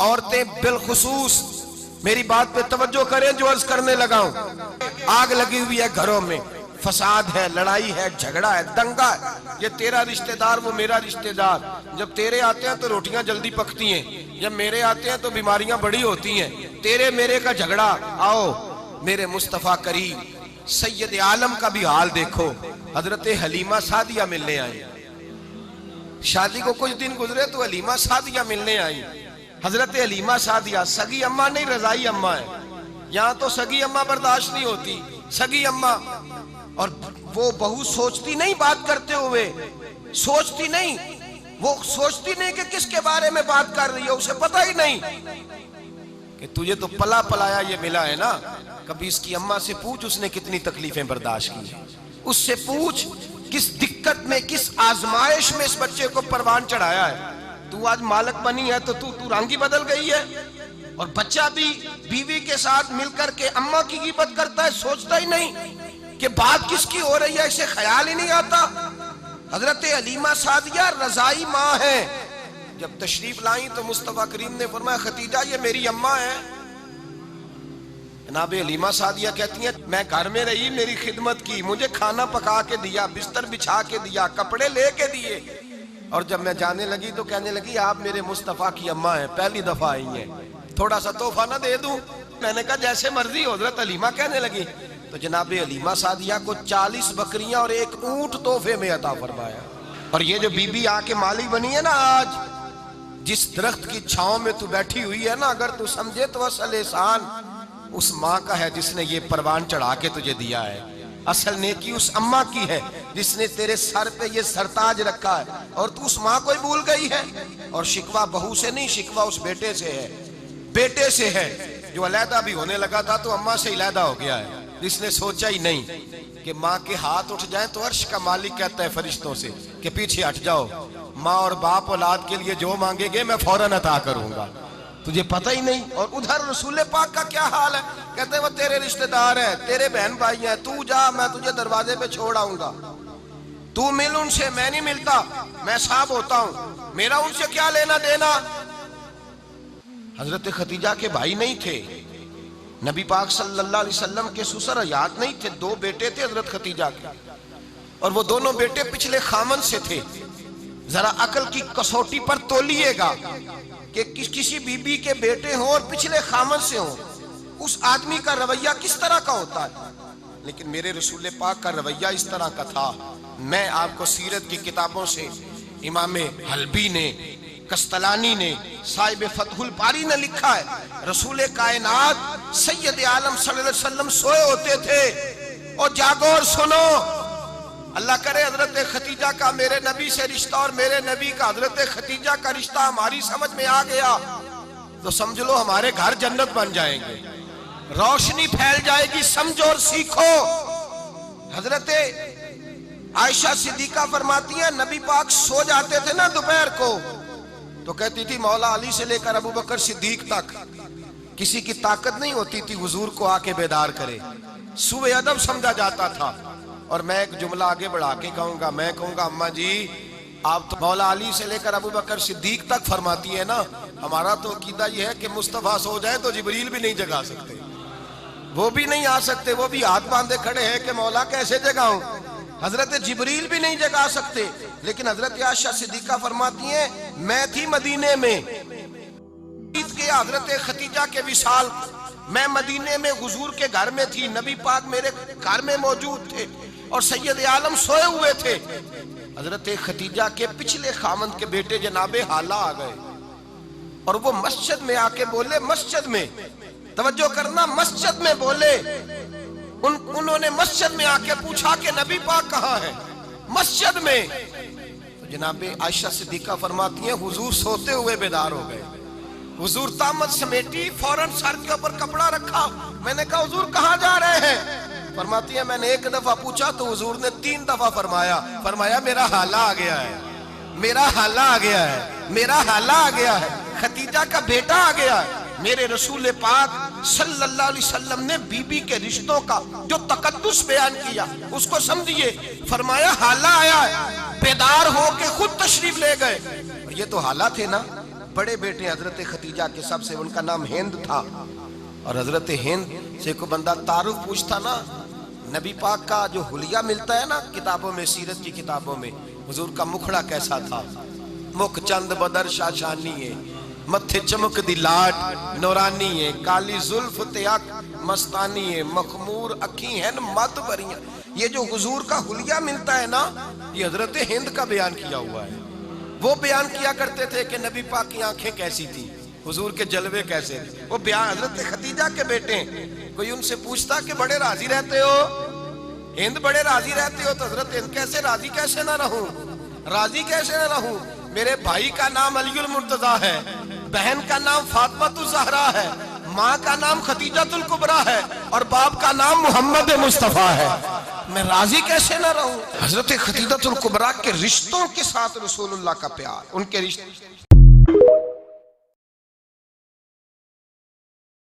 औरतें बिलखुसूस मेरी बात पे तवज्जो करें जो अर्ज करने लगा हूं। आग लगी हुई है घरों में, फसाद है, लड़ाई है, झगड़ा है, दंगा है। ये तेरा रिश्तेदार वो मेरा रिश्तेदार, जब तेरे आते हैं तो रोटियां जल्दी पकती हैं, जब मेरे आते हैं तो बीमारियां बड़ी होती हैं। तेरे मेरे का झगड़ा। आओ मेरे मुस्तफा करीम सैयद आलम का भी हाल देखो। हजरत हलीमा सादिया मिलने आई, शादी को कुछ दिन गुजरे तो हलीमा सादिया मिलने आई। हजरत हलीमा सादिया सगी अम्मा नहीं, रजाई अम्मा है। यहाँ तो सगी अम्मा बर्दाश्त नहीं होती, सगी अम्मा। और वो बहू सोचती नहीं बात करते हुए, सोचती नहीं, वो सोचती नहीं कि किसके बारे में बात कर रही है, उसे पता ही नहीं कि तुझे तो पला पलाया ये मिला है ना। कभी इसकी अम्मा से पूछ उसने कितनी तकलीफें बर्दाश्त की है, उससे पूछ किस दिक्कत में, किस आजमाइश में इस बच्चे को परवान चढ़ाया है। तू आज मालक बनी है तो तू रंगी बदल गई है। और बच्चा भी बीवी के साथ मिलकर के अम्मा की गिबत करता है, सोचता ही नहीं कि बात किसकी हो रही है, इसे ख्याल ही नहीं आता। हजरत हलीमा सादिया रजाई माँ है। जब तशरीफ लाई तो मुस्तफा करीम ने फरमाया खतीजा ये मेरी अम्मा है। जनाब हलीमा सादिया कहती हैं मैं घर में रही, मेरी खिदमत की, मुझे खाना पका के दिया, बिस्तर बिछा के दिया, कपड़े लेके दिए। और जब मैं जाने लगी तो कहने लगी आप मेरे मुस्तफा की अम्मा है, पहली दफा आई हैं, थोड़ा सा तोहफा ना दे दूं। मैंने कहा जैसे मर्जी। हजरत हलीमा कहने लगी तो जनाब हलीमा सादिया को 40 बकरियां और 1 ऊंट तोहफे में अता फरमाया। और ये जो बीबी आके माली बनी है ना, आज जिस दरख्त की छांव में तू बैठी हुई है ना, अगर तू समझे तो असल एहसान उस माँ का है जिसने ये परवान चढ़ा के तुझे दिया है। असल नेकी उस अम्मा की है जिसने तेरे सर पे ये सरताज रखा है, और तू उस माँ को ही भूल गई है। और शिकवा बहू से नहीं, शिकवा उस बेटे से है, बेटे से है जो अलहदा भी होने लगा था तो अम्मा से अलहदा हो गया है, जिसने सोचा ही नहीं कि माँ के हाथ उठ जाए तो अर्श का मालिक कहता है फरिश्तों से कि पीछे हट जाओ, माँ और बाप औलाद के लिए जो मांगेंगे मैं फौरन अता करूंगा। तुझे पता ही नहीं। और उधर रसूल पाक का क्या हाल है, कहते हैं वो तेरे रिश्तेदार है, तेरे बहन भाई हैं, तू जा मैं तुझे दरवाजे पे छोड़ आऊंगा, तू मिल उनसे, मैं नहीं मिलता, मैं साहब होता हूं, मेरा उनसे क्या लेना देना। हजरत खतीजा के भाई नहीं थे, नबी पाक सल्लल्लाहु अलैहि वसल्लम के ससुर हयात नहीं थे, 2 बेटे थे हजरत खतीजा के, और वो दोनों बेटे पिछले खामन से थे। जरा अकल की कसौटी पर तोलिएगा कि किसी बीबी के बेटे हों और पिछले खामन से हों, उस आदमी का रवैया किस तरह का होता है। लेकिन मेरे रसूल पाक का रवैया इस तरह का था। मैं आपको सीरत की किताबों से इमाम हल्बी ने, कस्तलानी ने, साहिब फतहुल बारी ने लिखा है, रसूल कायनात सैयद आलम सल्लल्लाहु अलैहि वसल्लम सोए होते थे। और जागो और सुनो, अल्लाह करे हजरत खतीजा का मेरे नबी से रिश्ता और मेरे नबी का हजरत खतीजा का रिश्ता हमारी समझ में आ गया तो समझ लो हमारे घर जन्नत बन जाएंगे, रोशनी फैल जाएगी। समझो और सीखो। हजरत आयशा सिद्दीका फरमाती है नबी पाक सो जाते थे ना दोपहर को तो कहती थी मौला अली से लेकर अबू बकर सिद्दीक तक किसी की ताकत नहीं होती थी हुजूर को आके बेदार करे, सुबह अदब समझा जाता था। और मैं एक जुमला आगे बढ़ा के कहूंगा, मैं कहूंगा अम्मा जी आप तो मौला अली से लेकर अबू बकर सिद्दीक तक फरमाती है ना, हमारा तो अकीदा यह है कि मुस्तफा सो जाए तो जिब्रील भी नहीं जगा सकते, वो भी नहीं आ सकते, वो भी हाथ बांधे खड़े हैं कि मौला कैसे जगाऊं। हजरत जिब्रील भी नहीं जगा सकते। लेकिन हजरत आयशा सिद्दीका फरमाती है मैं थी मदीने में के हजरत खतीजा के विसाल, मैं मदीने में हुजूर के घर में थी, नबी पाक मेरे घर में मौजूद थे और सैयद आलम सोए हुए थे। हजरत खतीजा के पिछले खामन के बेटे जनाबे हाला आ गए और वो मस्जिद में आके बोले, मस्जिद में तवज्जो करना, मस्जिद में बोले, उन्होंने मस्जिद में आके पूछा कि नबी पाक कहाँ है, मस्जिद में। तो जनाबे आयशा सिद्दीका फरमाती हैं हुजूर सोते हुए बेदार हो गए। हुजूर तामत समेटी, फौरन सर के ऊपर कपड़ा रखा। मैंने कहा हुजूर कहाँ जा रहे हैं? फरमाती है मैंने 1 दफा पूछा तो हुजूर ने 3 दफा फरमाया मेरा हाला आ गया है, मेरा हाला आ गया है, मेरा हाला आ गया है, खतीजा का बेटा आ गया है। मेरे रसूल पाक सल्लल्लाहु अलैहि वसल्लम ने बीबी के रिश्तों का जो तकद्दुस बयान किया उसको समझिए। फरमाया हाला आया है, बेदार होके खुद तशरीफ ले गए। ये तो हाला थे ना, बड़े बेटे हजरत खतीजा के सबसे, उनका नाम हिंद था। और हजरत हिंद से कोई बंदा तारुफ पूछता ना, नबी पाक का जो हुलिया मिलता है ना किताबों में, सीरत की किताबों में, हुजूर का मुखड़ा कैसा था। मुख चंद बदर शाशानी है, मत्थे चमक दी लाट नौरानी है, काली जुल्फ ते अख मस्तानी है, मखमूर अखी है मत भरियां। ये जो हुजूर का हुलिया मिलता है ना, ये हजरत हिंद का बयान किया हुआ है। वो बयान किया करते थे कि नबी पाक की आंखें कैसी थी, हुजूर के जलवे कैसे थे। वो बयान हजरत खतीजा के बेटे। कोई उनसे पूछता कि बड़े राजी रहते हो, हिंद बड़े राजी रहते हो, तो हजरत हिंद कैसे राजी कैसे ना रहूं, राजी कैसे ना रहूं। मेरे भाई का नाम अलीउल मुर्तजा है, बहन का नाम फातिमातुल ज़हरा है, माँ का नाम खतीजातुल कुबरा है और बाप का नाम मोहम्मद मुस्तफा है। मैं राजी कैसे ना रहूं। हजरत खतीजातुल कुबरा के रिश्तों के साथ रसूलुल्लाह का प्यार, उनके रिश्ते